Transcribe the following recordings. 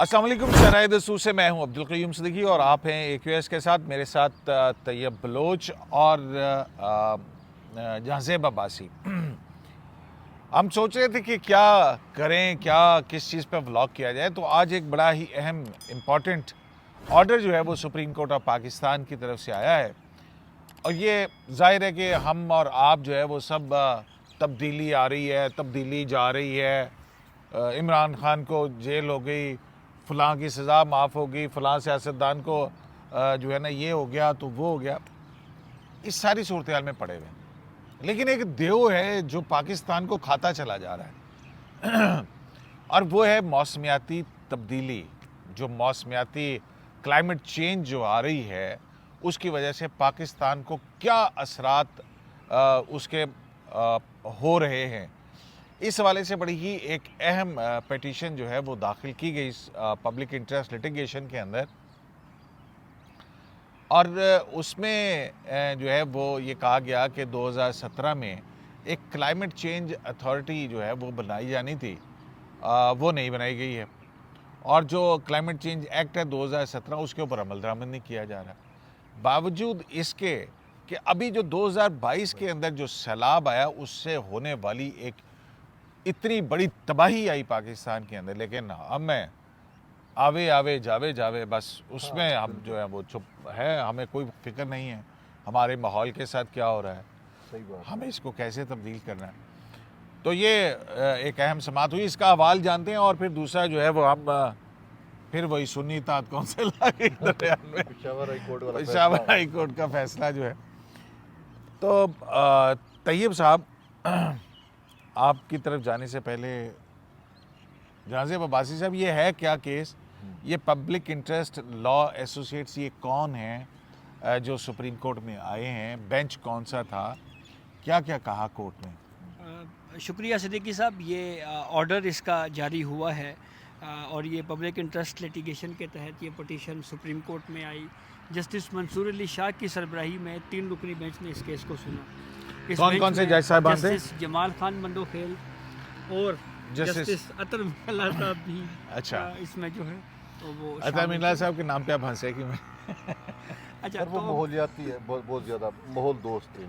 अस्सलाम वालेकुम। शराय दस्तूर से मैं हूं अब्दुल क़य्यूम सिद्दीकी और आप हैं AQS के साथ। मेरे साथ तैयब बलोच और जहाज़ेब अब्बासी। हम सोच रहे थे कि क्या करें, किस चीज़ पे व्लॉग किया जाए। तो आज एक बड़ा ही अहम इम्पॉर्टेंट ऑर्डर जो है वो सुप्रीम कोर्ट ऑफ पाकिस्तान की तरफ से आया है और ये जाहिर है कि हम और आप जो है वो सब तब्दीली आ रही है, तब्दीली जा रही है। इमरान खान को जेल हो गई, फ़लाँ की सज़ा माफ़ हो गई, फ़लाँ सियासतदान को जो है ना ये हो गया तो वो हो गया। इस सारी सूरत हाल में पड़े हुए हैं, लेकिन एक देव है जो पाकिस्तान को खाता चला जा रहा है और वो है मौसमियाती तब्दीली। जो मौसमियाती क्लाइमेट चेंज जो आ रही है उसकी वजह से पाकिस्तान को क्या असरात उसके हो रहे हैं, इस हवाले से बड़ी ही एक अहम पिटीशन जो है वो दाखिल की गई पब्लिक इंटरेस्ट लिटिगेशन के अंदर। और उसमें जो है वो ये कहा गया कि 2017 में एक क्लाइमेट चेंज अथॉरिटी जो है वो बनाई जानी थी, वो नहीं बनाई गई है। और जो क्लाइमेट चेंज एक्ट है 2017 उसके ऊपर अमल दरामद नहीं किया जा रहा, बावजूद इसके कि अभी जो 2022 के अंदर जो सैलाब आया उससे होने वाली एक इतनी बड़ी तबाही आई पाकिस्तान के अंदर, लेकिन हमें आवे आवे जावे जावे बस उसमें हम जो है वो चुप है। हमें कोई फिक्र नहीं है हमारे माहौल के साथ क्या हो रहा है, सही बात, हमें इसको कैसे तब्दील करना है। तो ये एक अहम समात हुई, इसका हवाल जानते हैं। और फिर दूसरा जो है वो हम फिर वही सुन्नी तात कौंसिल पेशावर हाई कोर्ट का फैसला जो है। तो तैयब साहब, आपकी तरफ जाने से पहले जहाज़ेब अब्बासी साहब, ये है क्या केस? ये पब्लिक इंटरेस्ट लॉ एसोसिएट्स ये कौन है जो सुप्रीम कोर्ट में आए हैं? बेंच कौन सा था? क्या क्या कहा कोर्ट ने? शुक्रिया सिद्दीकी साहब। ये ऑर्डर इसका जारी हुआ है और ये पब्लिक इंटरेस्ट लिटिगेशन के तहत ये पटिशन सुप्रीम कोर्ट में आई। जस्टिस मंसूर अली शाह की सरबराही में 3 रुकनी बेंच ने इस केस को सुना। कौन कौन से जज साहब थे? जस्टिस जमाल खान मंदोखेल और जस्टिस अतर मिल्ला साहब भी अच्छा इसमें जो है तो वो अतर मिल्ला साहब के नाम पे आप हंसे कि मैं अच्छा वो माहौलियाती है, बहुत ज़्यादा माहौल दोस्त है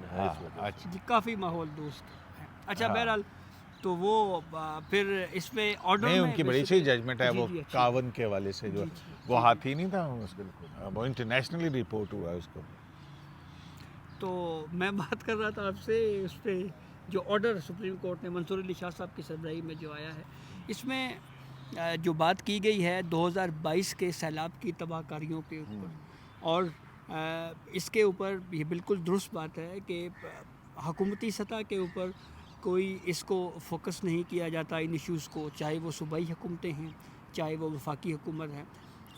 अच्छा जी, काफ़ी माहौल दोस्त है। अच्छा, हाँ। बहरहाल तो वो फिर इसमें ऑर्डर नहीं, में उनकी बड़ी अच्छी जजमेंट है। जी, वो जी, अच्छी। कावन के हवाले से जो जी, जी, वो हाथी नहीं था वो इंटरनेशनली रिपोर्ट हुआ है उसको। तो मैं बात कर रहा था आपसे उस पर जो ऑर्डर सुप्रीम कोर्ट ने मंसूर अली शाह साहब की सरबराही में जो आया है, इसमें जो बात की गई है 2022 के सैलाब की तबाहकारियों के ऊपर। और इसके ऊपर ये बिल्कुल दुरुस्त बात है कि हुकूमती सतह के ऊपर कोई इसको फोकस नहीं किया जाता इन इश्यूज़ को, चाहे वो सूबाई हुकूमतें हैं चाहे वो वफाकी हुकूमत है।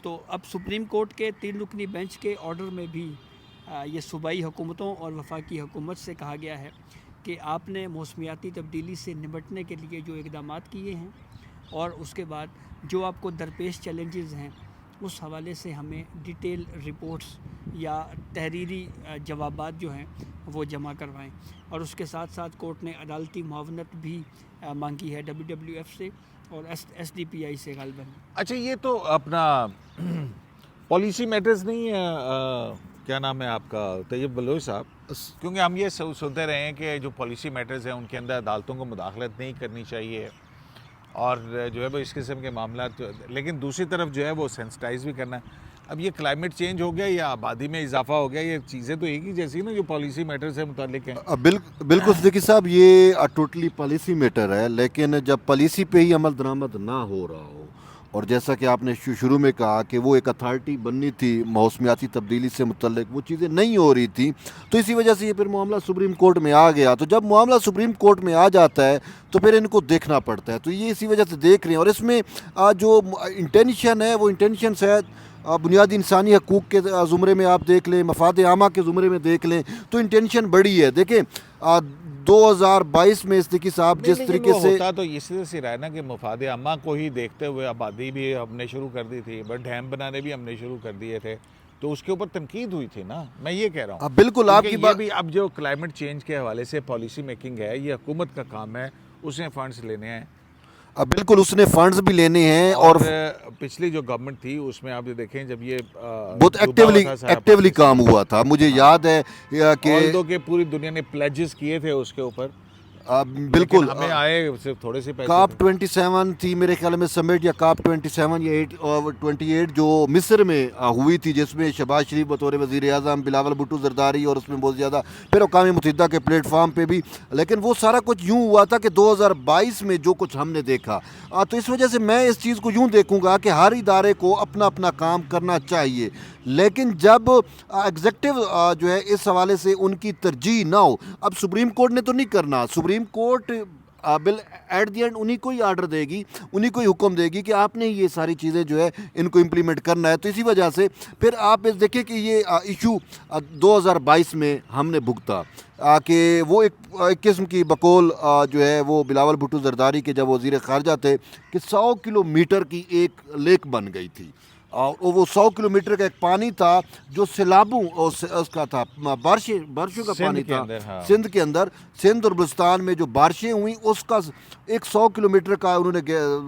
तो अब सुप्रीम कोर्ट के 3 रुकनी बेंच के ऑर्डर में भी ये सूबाई हुकूमतों और वफाकी हुकूमत से कहा गया है कि आपने मौसमियाती तब्दीली से निपटने के लिए जो इक़दाम किए हैं और उसके बाद जो आपको दरपेश चैलेंजेस हैं उस हवाले से हमें डिटेल रिपोर्ट्स या तहरीरी जवाबात जो हैं वो जमा करवाएं। और उसके साथ साथ कोर्ट ने अदालती मुआवनत भी मांगी है WWF से और SDPI से गालिबन। अच्छा, ये तो अपना पॉलिसी मैटर्स नहीं है, क्या नाम है आपका तैयब बलोच साहब? क्योंकि हम ये सुनते रहे हैं कि जो पॉलिसी मैटर्स हैं उनके अंदर अदालतों को मुदाखलत नहीं करनी चाहिए और जो है वो इस किस्म के मामला, लेकिन दूसरी तरफ जो है वो सेंसिटाइज भी करना है। अब ये क्लाइमेट चेंज हो गया या आबादी में इजाफा हो गया, ये चीज़ें तो एक ही जैसी ना जो पॉलिसी मैटर से मुतालिक हैं। बिल्कुल सिद्दीकी साहब, ये टोटली पॉलिसी मैटर है, लेकिन जब पॉलिसी पे ही अमल दरामद ना हो रहा हो और जैसा कि आपने शुरू में कहा कि वो एक अथॉरिटी बननी थी मौसमियाती तब्दीली से मुतल्लिक, वो चीज़ें नहीं हो रही थी, तो इसी वजह से ये फिर मामला सुप्रीम कोर्ट में आ गया। तो जब मामला सुप्रीम कोर्ट में आ जाता है तो फिर इनको देखना पड़ता है, तो ये इसी वजह से देख रहे हैं। और इसमें जो इंटेंशन है वो इंटेंशन शायद बुनियादी इंसानी हकूक़ के ज़ुमरे में आप देख लें, मफाद आमा के ज़ुमरे में देख लें, तो इंटेंशन बड़ी है। देखें 2022 में सिद्दीकी साहब जिस तरीके से होता तो इसी से रहा है ना कि मफाद आमा को ही देखते हुए आबादी भी हमने शुरू कर दी थी, बट डैम बनाने भी हमने शुरू कर दिए थे, तो उसके ऊपर तनकीद हुई थी ना। मैं ये कह रहा हूँ बिल्कुल आपकी बात भी। अब जो क्लाइमेट चेंज के हवाले से पॉलिसी मेकिंग है ये हुकूमत का काम है, उसने फंड्स लेने हैं। बिल्कुल उसने फंड्स भी लेने हैं और और पिछली जो गवर्नमेंट थी उसमें आप जो देखें जब ये बहुत डूबा हुआ था सारा एक्टिवली काम पाकिस्तान, हुआ था। मुझे याद है कि ऑल्दो के पूरी दुनिया ने प्लेजेस किए थे उसके ऊपर, बिल्कुल लेकिन हमें आए सिर्फ थोड़े से पैसे काप थे। 27 थी मेरे ख्याल में समिट, या काप 27 या 8 और 28 जो मिस्र में हुई थी, जिसमें शहबाज शरीफ बतौर वज़ीर आज़म, बिलावल भुट्टो जरदारी, और उसमें बहुत ज़्यादा फिर अक़वाम मुत्तहिदा के प्लेटफार्म पे भी। लेकिन वो सारा कुछ यूँ हुआ था कि 2022 में जो कुछ हमने देखा, तो इस वजह से मैं इस चीज़ को यूँ देखूँगा कि हर इदारे को अपना अपना काम करना चाहिए, लेकिन जब एग्जेक्टिव जो है इस हवाले से उनकी तरजीह ना हो, अब सुप्रीम कोर्ट ने तो नहीं करना, supreme court bill at the and उन्हीं को ही आर्डर देगी, उन्हीं को ही हुक्म देगी कि आपने ये सारी चीज़ें जो है इनको इम्प्लीमेंट करना है। तो इसी वजह से फिर आप इस देखिए कि ये इशू 2022 में हमने भुगता कि वो एक किस्म की बकौल जो है वो बिलावल भुट्टो जरदारी के जब वज़ीर ख़ारजा थे कि 100 किलोमीटर की एक लेक बन गई थी, और वो 100 किलोमीटर का एक पानी था जो सैलाबों उसका था, बारिशों का सिंध पानी के था अंदर, हाँ। सिंध के अंदर, सिंध और बलूचिस्तान में जो बारिशें हुई उसका एक 100 किलोमीटर का उन्होंने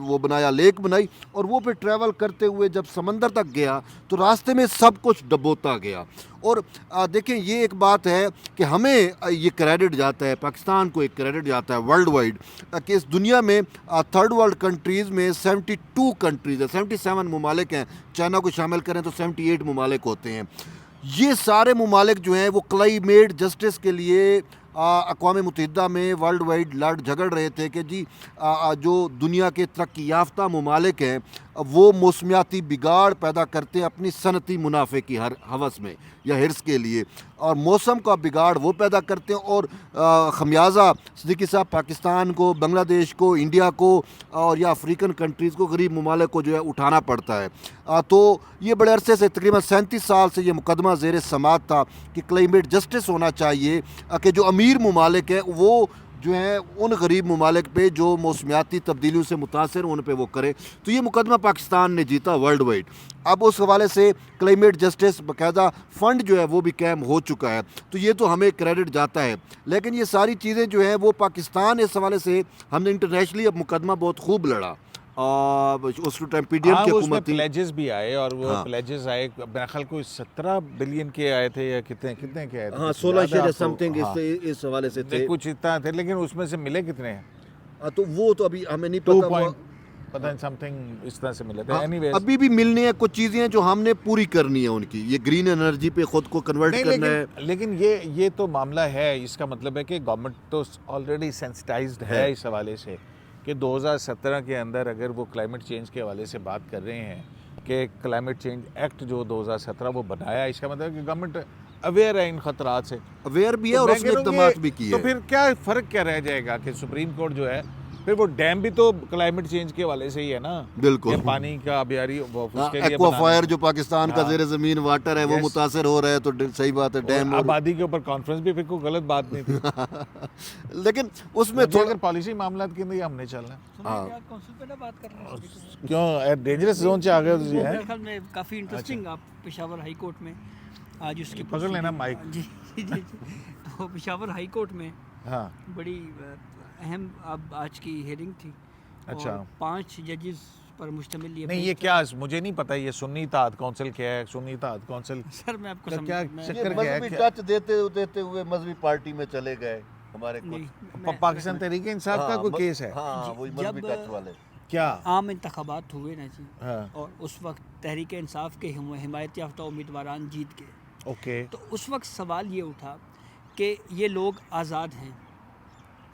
वो बनाया, लेक बनाई, और वो फिर ट्रैवल करते हुए जब समंदर तक गया तो रास्ते में सब कुछ डबोता गया। और देखें ये एक बात है कि हमें ये क्रेडिट जाता है, पाकिस्तान को एक क्रेडिट जाता है वर्ल्ड वाइड कि इस दुनिया में थर्ड वर्ल्ड कंट्रीज़ में 72 कंट्रीज़ है, 77 ममालिक हैं, चाइना को शामिल करें तो 78 ममालिक होते हैं। ये सारे ममालिक जो हैं वो क्लाइमेट जस्टिस के लिए अक़वाम मुत्तहिदा में वर्ल्ड वाइड लड़ झगड़ रहे थे कि जी जो दुनिया के तरक्की याफ्ता ममालिक हैं वो मौसमियाती बिगाड़ पैदा करते हैं अपनी सनती मुनाफे की हर हवस में या हिर्स के लिए, और मौसम का बिगाड़ वो पैदा करते हैं, और खमियाजा सिद्दीकी साहब पाकिस्तान को, बांग्लादेश को, इंडिया को और या अफ्रीकन कंट्रीज़ को, गरीब ममालिक को जो है उठाना पड़ता है। तो ये बड़े अरसे से तकरीबन 37 साल से ये मुकदमा ज़ेर समात था कि क्लाइमेट जस्टिस होना चाहिए, कि जो अमीर ममालिक हैं वो जो है उन गरीब ममालिक पे जो मौसमियाती तब्दीलियों से मुतासर उन पे वो करे। तो ये मुकदमा पाकिस्तान ने जीता वर्ल्ड वाइड। अब उस हवाले से क्लाइमेट जस्टिस बाकायदा फ़ंड जो है वो भी कायम हो चुका है, तो ये तो हमें क्रेडिट जाता है। लेकिन ये सारी चीज़ें जो हैं वो पाकिस्तान इस हवाले से हमने इंटरनेशनली अब मुकदमा बहुत खूब लड़ा, उस टाइम पीडीएम की उसमें हुकूमत थी। प्लेजेस भी आए, और वो हाँ। प्लेजेस आए मेरा ख्याल कोई 17 बिलियन के आए थे या कितने कितने के आए थे, हाँ कुछ 16 याद है शेयर आपको? समथिंग हाँ। इस हवाले से थे। कुछ इतना थे, लेकिन उसमें से मिले कितने हैं? तो वो तो अभी हमें नहीं 2 पता पॉइंट पता नहीं समथिंग इस तरह से मिले थे। हाँ, एनीवेज, अभी भी मिलने हैं कुछ चीज़ें जो हमने पूरी करनी है उनकी, ये ग्रीन एनर्जी पे खुद को कन्वर्ट नहीं, करना है। लेकिन ये तो मामला है, इसका मतलब है कि गवर्नमेंट तो ऑलरेडी सेंसिटाइज्ड है इस हवाले से कि 2017 के अंदर अगर वो क्लाइमेट चेंज के हवाले से बात कर रहे हैं कि क्लाइमेट चेंज एक्ट जो 2017 वो बनाया, इसका मतलब है कि गवर्नमेंट अवेयर है इन खतरात से, अवेयर भी है तो और मैं उसने कह रहा हूँ इक़दामात भी किए तो हैं। फिर क्या फ़र्क क्या रह जाएगा कि सुप्रीम कोर्ट जो है, फिर वो डैम भी तो क्लाइमेट चेंज के हवाले से ही है ना, बिल्कुल। ये पानी का आबियारी उसके लिए एक्वाफायर जो पाकिस्तान का हाँ। ज़ेर ज़मीन वाटर है वो Yes। मुतासर हो रहा है, तो सही बात है डैम और आबादी के ऊपर कॉन्फ्रेंस भी फिर कोई गलत बात नहीं थी। लेकिन उसमें मुझे थोड़ा अगर पॉलिसी मामला के अंदर हमने चलना है, हाँ। काउंसिल पे ना बात कर रहे हैं सभी क्यों डेंजरस जोन से आ गए तो को। ये है। मेरे ख्याल में काफ़ी इंटरेस्टिंग आप पेशावर हाई कोर्ट में आज उसकी पकड़ लेना proceeding- माइक। जी जी जी तो पेशावर हाई कोर्ट में हाँ, बड़ी अहम अब आज की हेयरिंग थी। अच्छा। और 5 जजेस पर मुश्तमिल ये नहीं बेंच ये था। क्या, मुझे नहीं पता ये सुन्नी इत्तेहाद काउंसिल क्या है, सुन्नी इत्तेहाद काउंसिल सर मैं आपको तो समझ क्या मैं- चक्कर क्या है? मजहबी क्या- टच देते हुए मजहबी पार्टी में चले गए हमारे कुछ। नहीं, पाकिस्तान तहरीक इंसाफ का कोई केस है हाँ वही मजहबी जब- टच वाले। क्या? आम इंतखाबात हुए ना जी, हाँ, और उस वक्त तहरीक इंसाफ के हिमायत याफ्ता उम्मीदवारान जीत गए, ओके, तो उस वक्त सवाल ये उठा कि ये लोग आज़ाद हैं,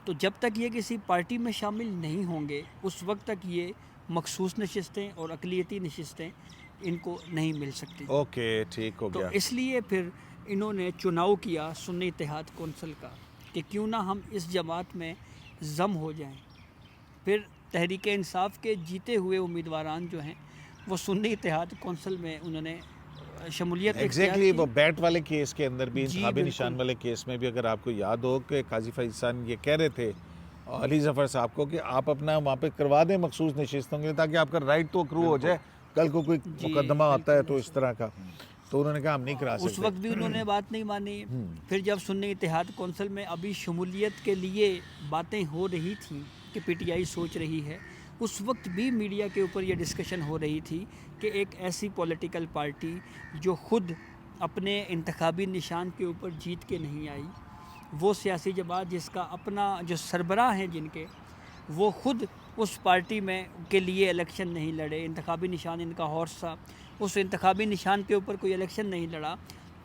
तो जब तक ये किसी पार्टी में शामिल नहीं होंगे उस वक्त तक ये मखसूस नशिस्तें और अक़लियती नशिस्तें इनको नहीं मिल सकती। ओके, ठीक हो तो गया। इसलिए फिर इन्होंने चुनाव किया सुन्नी इत्तेहाद कौंसिल का कि क्यों ना हम इस जमात में ज़म हो जाएं। फिर तहरीक इंसाफ के जीते हुए उम्मीदवारान जो हैं वो सुन्नी इत्तेहाद कौंसिल में उन्होंने शमूलियत इख्तियार एग्जैक्टली की। वो बैट वाले केस के अंदर भी, जी, इंतखाबी निशान बिल्कुल। वाले केस में भी, अगर आपको याद हो कि काजी फैज़ान ये कह रहे थे अली ज़फ़र साहब को कि आप अपना वहाँ पे करवा दें मखसूस नशिस्तों के लिए ताकि आपका राइट तो अक्रू हो जाए, कल को कोई जी, मुकदमा आता है बिल्कुल। तो इस तरह का, तो उन्होंने कहा हम नहीं करा उस सकते। वक्त भी उन्होंने बात नहीं मानी। फिर जब सुन्नी इत्तेहाद कौंसिल में अभी शमूलियत के लिए बातें हो रही थी कि पीटीआई सोच रही है, उस वक्त भी मीडिया के ऊपर ये डिस्कशन हो रही थी कि एक ऐसी पॉलिटिकल पार्टी जो खुद अपने इंतखाबी निशान के ऊपर जीत के नहीं आई, वो सियासी जमात जिसका अपना जो सरबराह हैं जिनके, वो खुद उस पार्टी में के लिए इलेक्शन नहीं लड़े, इंतखाबी निशान इनका हॉर्स था, उस इंतखाबी निशान के ऊपर कोई इलेक्शन नहीं लड़ा,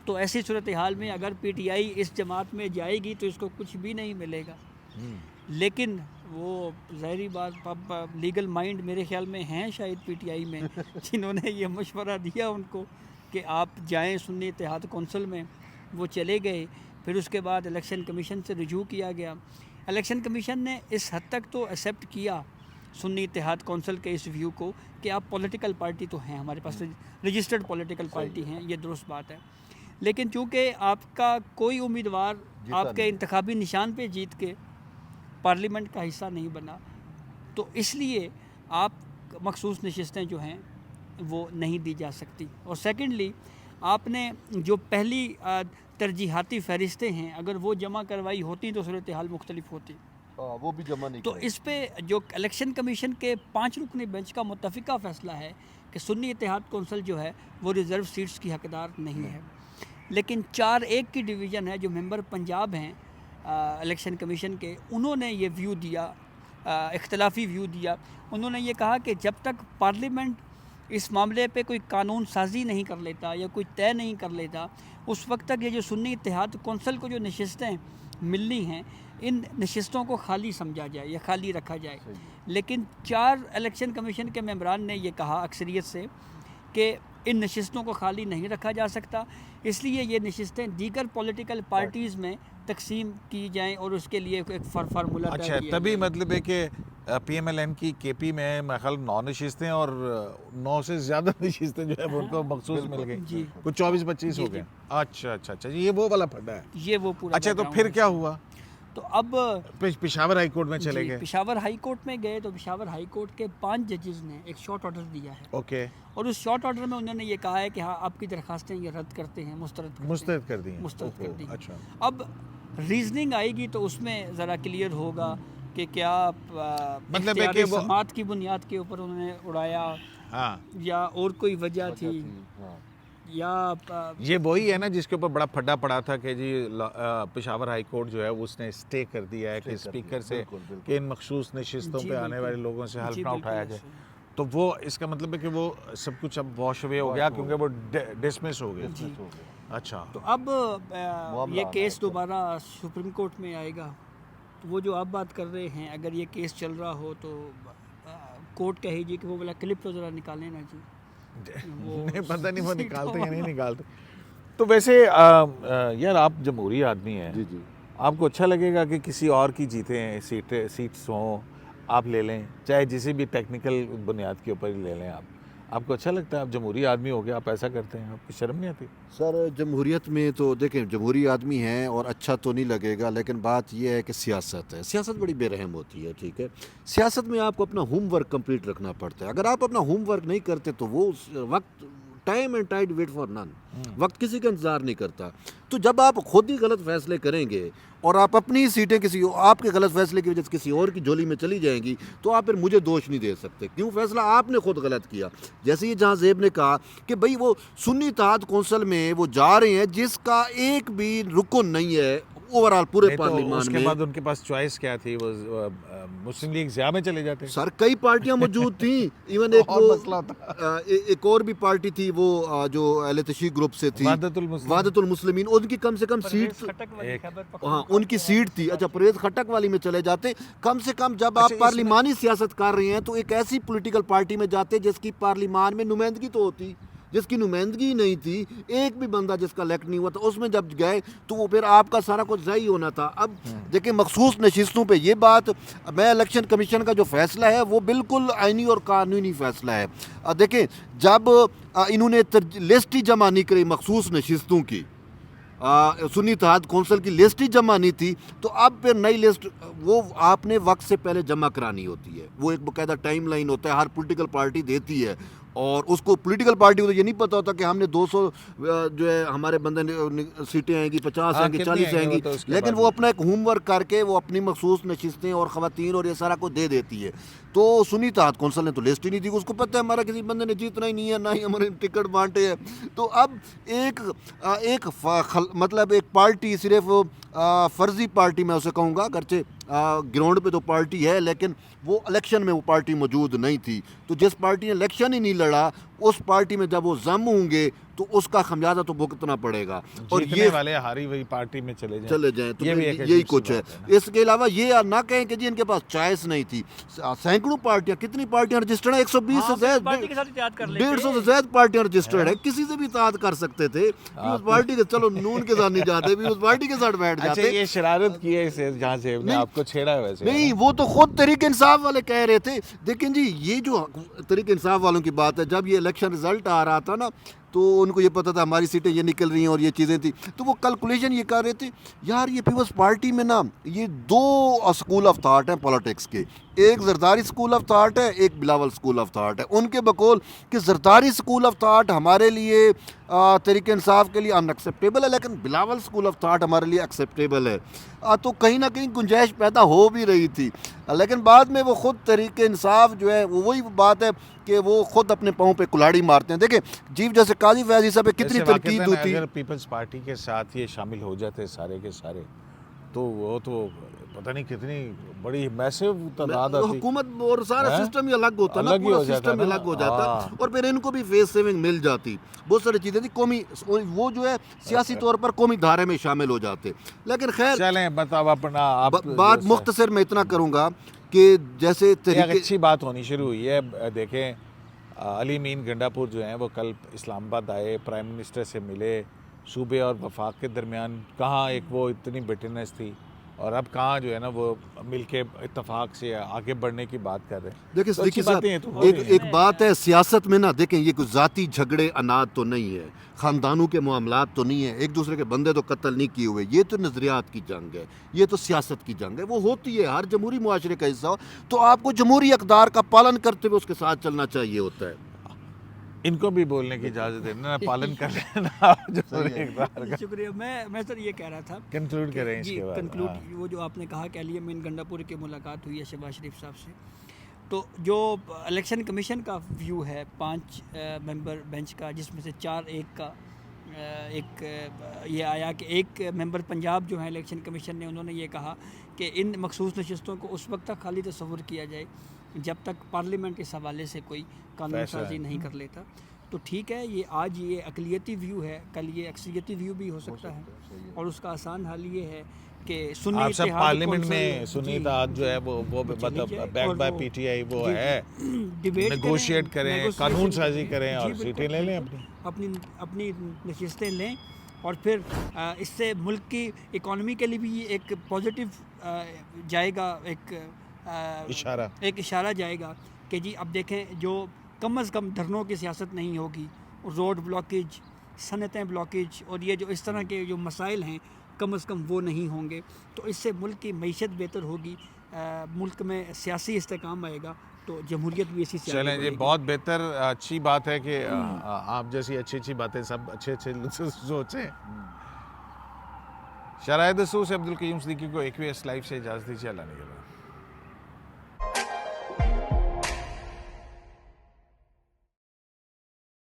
तो ऐसी सूरत हाल में अगर पीटीआई इस जमात में जाएगी तो इसको कुछ भी नहीं मिलेगा। लेकिन वो ज़ाहिरी बात, अब लीगल माइंड मेरे ख्याल में हैं शायद पीटीआई में जिन्होंने ये मशवरा दिया उनको कि आप जाएं सुन्नी इत्तेहाद कौंसिल में। वो चले गए, फिर उसके बाद इलेक्शन कमीशन से रुजू किया गया। इलेक्शन कमीशन ने इस हद तक तो एक्सेप्ट किया सुन्नी इत्तेहाद कौंसिल के इस व्यू को कि आप पॉलिटिकल पार्टी तो हैं, हमारे पास रजिस्टर्ड पॉलिटिकल पार्टी हैं, ये दुरुस्त बात है। लेकिन चूँकि आपका कोई उम्मीदवार आपके इंतखाबी निशान पे जीत के पार्लियामेंट का हिस्सा नहीं बना, तो इसलिए आप मखसूस नशिस्तें जो हैं वो नहीं दी जा सकती। और सेकेंडली, आपने जो पहली तरजीहाती फहरिस्तें हैं अगर वो जमा करवाई होती तो सूरत हाल मुख्तलिफ होती, वो भी जमा नहीं तो इस पे जो इलेक्शन कमीशन के 5 रुकनी बेंच का मुत्तफ़िका फ़ैसला है कि सुन्नी इत्तेहाद कौंसिल जो है वो रिज़र्व सीट्स की हकदार नहीं है। लेकिन 4-1 की डिवीज़न है, जो मेंबर पंजाब हैं इलेक्शन कमीशन के, उन्होंने ये व्यू दिया, इख्तलाफी व्यू दिया। उन्होंने ये कहा कि जब तक पार्लियामेंट इस मामले पे कोई कानून साजी नहीं कर लेता या कोई तय नहीं कर लेता, उस वक्त तक ये जो सुन्नी इत्तेहाद कौंसिल को जो नशिस्तें मिलनी हैं, इन नशिस्तों को खाली समझा जाए या खाली रखा जाए। लेकिन 4 इलेक्शन कमीशन के मेंबरान ने ये कहा अक्सरियत से कि इन नशिस्तों को खाली नहीं रखा जा सकता, इसलिए ये नशिस्तें दीगर पॉलिटिकल पार्टीज़ में तकसीम की जाएं और उसके लिए एक फार्मूला तय अच्छा, किया तभी जाए। मतलब है कि पीएमएलएन की केपी में मेरे ख्याल 9 नशिस्तें और 9 से ज़्यादा नशिस्तें जो है वो उनको मखसूस मिल गई, जी। कुछ 24-25 हो जी, गए। अच्छा, ये वो वाला फड्डा है। ये वो पूरा अच्छा, तो background फिर है। क्या हुआ? तो अब पेशावर हाई कोर्ट में चले जी, गए। पेशावर हाई कोर्ट में गए तो पेशावर हाई कोर्ट के 5 जजेस ने एक शॉर्ट ऑर्डर दिया है, ओके, और उस शॉर्ट ऑर्डर में उन्होंने ये कहा है कि हाँ, आपकी दरखास्तें ये रद्द करते हैं, मुस्तरद कर दिए। मुस्तरद कर दी। अच्छा, अब रीजनिंग आएगी तो उसमें ज़रा क्लियर होगा कि क्या मतलब है कि वो समात की बुनियाद के ऊपर उन्होंने उड़ाया हाँ, या और कोई वजह थी, या ये वही है ना जिसके ऊपर बड़ा फड्डा पड़ा था कि जी पेशावर हाई कोर्ट जो है उसने स्टे कर दिया है कि स्पीकर से कि इन मखसूस नशिस्तों जी, पे आने बिल्कुल। वाले लोगों से हल्फ जी, ना बिल्कुल उठाया जाए। ऐसे। तो वो इसका मतलब है कि वो सब कुछ अब वॉश अवे हो गया क्योंकि वो डिसमिस हो गया। जी। अच्छा, तो अब ये केस दोबारा सुप्रीम कोर्ट में आएगा, तो वो जो आप बात कर रहे हैं, अगर ये केस चल रहा हो तो कोर्ट कहेगी कि वो वाला क्लिप तो ज़रा निकालें ना जी। नहीं पता नहीं वो निकालते या नहीं निकालते। तो वैसे यार आप जमहूरी आदमी हैं, जी जी, आपको अच्छा लगेगा कि किसी और की जीतें सीट्स हों, आप ले लें, चाहे जिसी भी टेक्निकल बुनियाद के ऊपर ही ले लें, आपको अच्छा लगता है? आप जमहूरी आदमी हो गया, आप ऐसा करते हैं, आपको शर्म नहीं आती? सर जमहूरियत में तो देखें जमहूरी आदमी हैं और अच्छा तो नहीं लगेगा, लेकिन बात यह है कि सियासत है, सियासत बड़ी बेरहम होती है। ठीक है, सियासत में आपको अपना होमवर्क कंप्लीट रखना पड़ता है। अगर आप अपना होमवर्क नहीं करते तो वो वक्त time and tide wait for none, वक्त किसी का इंतजार नहीं करता। तो जब आप खुद ही गलत फैसले करेंगे और आप अपनी ही सीटें आपके गलत फैसले की वजह से किसी और की झोली में चली जाएंगी, तो आप फिर मुझे दोष नहीं दे सकते, क्यों? फैसला आपने खुद गलत किया। जैसे ये जहाँ ज़ेब ने कहा कि भाई वो सुन्नी इत्तेहाद कौंसिल में वो जा रहे हैं जिसका एक भी रुकन नहीं है ओवरऑल पूरे नहीं तो पार्लियामान उसके में। बाद उनके पास चॉइस क्या थी? वो मुस्लिम लीग ज़िया में चले जाते। सर कई पार्टियां मौजूद थी, इवन एक और वो मसला होता। एक और भी पार्टी थी वो जो अहले तशरीह ग्रुप से थी, वादतुल मुस्लिमीन, उनकी कम से कम सीट, हाँ उनकी सीट थी। अच्छा, परवेज खटक वाली में चले जाते। कम से कम जब आप पार्लिमानी सियासत कर रहे हैं तो एक ऐसी पॉलिटिकल पार्टी में जाते जिसकी पार्लिमान में नुमाइंदगी तो होती, जिसकी नुमाइंदगी ही नहीं थी, एक भी बंदा जिसका इलेक्ट नहीं हुआ था, उसमें जब गए तो वो फिर आपका सारा कुछ सही होना था। अब देखिए मखसूस नशिस्तों पे ये बात, मैं इलेक्शन कमीशन का जो फैसला है वो बिल्कुल आइनी और कानूनी फैसला है। देखें जब इन्होंने लिस्ट ही जमा नहीं करी मखसूस नशिस्तों की, सुन्नी इत्तेहाद कौंसिल की लिस्ट ही जमा नहीं थी, तो अब फिर नई लिस्ट वो आपने वक्त से पहले जमा करानी होती है। वो एक बाकायदा टाइम लाइन होता है, हर पॉलिटिकल पार्टी देती है और उसको पॉलिटिकल पार्टी को तो ये नहीं पता होता कि हमने 200 जो है हमारे बंदे सीटें आएंगी, 50 हाँ, आएंगी, कितनी 40 आएंगी, आएंगी, वो तो उसके लेकिन बाद वो अपना एक होमवर्क करके वो अपनी मखसूस नशिस्तें और ख़वातीन और ये सारा को दे देती है। तो सुन्नी इत्तेहाद कौंसिल ने तो लिस्ट ही नहीं दी, उसको पता है हमारा किसी बंदे ने जीतना ही नहीं है, ना ही हमारे टिकट बांटे हैं। तो अब मतलब एक पार्टी सिर्फ फर्जी पार्टी मैं उसे कहूँगा, अगरचे ग्राउंड पे तो पार्टी है लेकिन वो इलेक्शन में वो पार्टी मौजूद नहीं थी। तो जिस पार्टी ने इलेक्शन ही नहीं लड़ा, उस पार्टी में जब वो जम होंगे तो उसका खमियाजा तो भुगतना पड़ेगा। और जीतने वाले हारी हुई पार्टी में चले जाएं तो ये भी एक यही अजीब सी कुछ है। बात है ना। इसके अलावा ये ना कहें कि जी इनके पास चॉइस नहीं थी। सैकड़ों पार्टियां, कितनी पार्टियां रजिस्टर्ड है, 120 हाँ, से ज्यादा, पार्टी के साथ इत्तेहाद कर लेते 150 से ज्यादा पार्टियां रजिस्टर्ड है, किसी से भी इत्तेहाद कर सकते थे कि उस पार्टी के, चलो नून के साथ नहीं जाते भी उस पार्टी के साथ बैठ अच्छा, जाते। ये शरारत की है इसे जहाँ से ने आपको छेड़ा है वैसे नहीं, वो तो खुद तहरीक इंसाफ वाले कह रहे थे। लेकिन जी ये जो तहरीक इंसाफ वालों की बात है, जब ये इलेक्शन रिजल्ट आ रहा था ना तो उनको ये पता था हमारी सीटें ये निकल रही हैं और ये चीज़ें थी, तो वो कैलकुलेशन ये कर रहे थे यार ये पीपल्स पार्टी में ना ये 2 स्कूल ऑफ थाट हैं पॉलिटिक्स के, एक जरदारी स्कूल ऑफ थाट है, एक बिलावल स्कूल ऑफ थाट है। उनके बकौल कि जरदारी स्कूल ऑफ थाट हमारे लिए तहरीक इंसाफ के लिए अनएक्सेप्टेबल है, लेकिन बिलावल स्कूल ऑफ थाट हमारे लिए एक्सेप्टेबल है। तो कहीं ना कहीं गुंजाइश पैदा हो भी रही थी, लेकिन बाद में वो ख़ुद तहरीक इंसाफ जो है वो वही बात है कि वो खुद अपने पाँव पे कुल्हाड़ी मारते हैं। देखें जीफ जैसे काजी फैजी साहब पे कितनी वैसे तनकीद वाक़ईतन होती। अगर पीपल्स पार्टी के साथ ये शामिल हो जाते सारे के सारे तो वो तो पता नहीं कितनी बड़ी मैसिव तादाद आती। हुकूमत और सारा हैं? सिस्टम ही अलग होता ना, अलग ही पूरा हो जाता सिस्टम ना। अलग हो जाता हाँ। और फिर इनको भी फेस सेविंग मिल जाती, बहुत सारी चीज़ें थी कौमी, वो जो है सियासी तौर पर कौमी धारे में शामिल हो जाते। लेकिन खैर चलें बताओ अपना आप बात मुख्तसर मैं इतना करूँगा कि जैसे एक तरीके अच्छी बात होनी शुरू हुई है। देखें अली मीन गंडापुर जो हैं वो कल इस्लामाबाद आए, प्राइम मिनिस्टर से मिले, सूबे और वफाक के दरमियान कहाँ एक वो इतनी बिटरनेस थी और अब कहाँ जो है ना वो मिलके इत्तेफाक से आगे बढ़ने की बात कर रहे हैं। देखिए तो सिद्दीकी अच्छी साहब, बातें हैं तो एक बात है सियासत में ना, देखें ये कोई ज़ाती झगड़े अनाद तो नहीं है, ख़ानदानों के मामलात तो नहीं है, एक दूसरे के बंदे तो कत्ल नहीं किए हुए, ये तो नज़रियात की जंग है, ये तो सियासत की जंग है। वो होती है हर जमहूरी मुआशरे का हिस्सा हो, तो आपको जमहूरी अक़दार का पालन करते हुए उसके साथ चलना चाहिए होता है। इनको भी बोलने की इजाज़त देना, पालन कर लेना जमहूरी इक़्तिदार का। शुक्रिया। मैं सर ये कह रहा था कंक्लूड करें जी, इसके बाद। कंक्लूड हाँ। वो जो आपने कहा कि अली मीन गंडापुर की मुलाकात हुई है शहबाज शरीफ साहब से, तो जो इलेक्शन कमीशन का व्यू है 5 मेंबर बेंच का, जिसमें से 4-1 का ये आया कि एक मेंबर पंजाब जो है इलेक्शन कमीशन ने, उन्होंने ये कहा कि इन मखसूस नशस्तों को उस वक्त तक खाली तस्वुर किया जाए जब तक पार्लियामेंट इस हवाले से कोई कानून साजी नहीं कर लेता। तो ठीक है, ये आज ये अक़लियती व्यू है, कल ये अक्सरियती व्यू भी हो सकता है और उसका आसान हल ये है कि सुन्नी आप सब इत्तेहाद पार्लियामेंट कौंसिल- में सुन्नी इत्तेहाद जो है वो मतलब जाए बैक और बाय वो- पीटीआई वो जी, है, डिबेट नेगोशिएट करें, negotiation कानून साजी करें और जी, सीटें बिल्कुल, ले लें बिल्कुल। अपनी नशिस्तें लें और फिर इससे मुल्क की इकॉनमी के लिए भी एक पॉजिटिव जाएगा, एक इशारा जाएगा कि जी अब देखें जो कम अज़ कम धरनों की सियासत नहीं होगी, रोड ब्लॉकेज, सनतें ब्लॉकेज और ये जो इस तरह के जो मसाइल हैं कम अज़ कम वो नहीं होंगे, तो इससे मुल्क की मईशत बेहतर होगी, मुल्क में सियासी इस्तेकाम आएगा, तो जमहूरियत भी इसी से आगे चलें जी, बढ़ेगी। बहुत बेहतर अच्छी बात है कि आप जैसी अच्छी अच्छी बातें सब अच्छे सोचें। शराय दसूस अब्दुल क़य्यूम सिद्दीकी को एक्वेस लाइफ से इजाज़त दीजिए। अल्लाह ने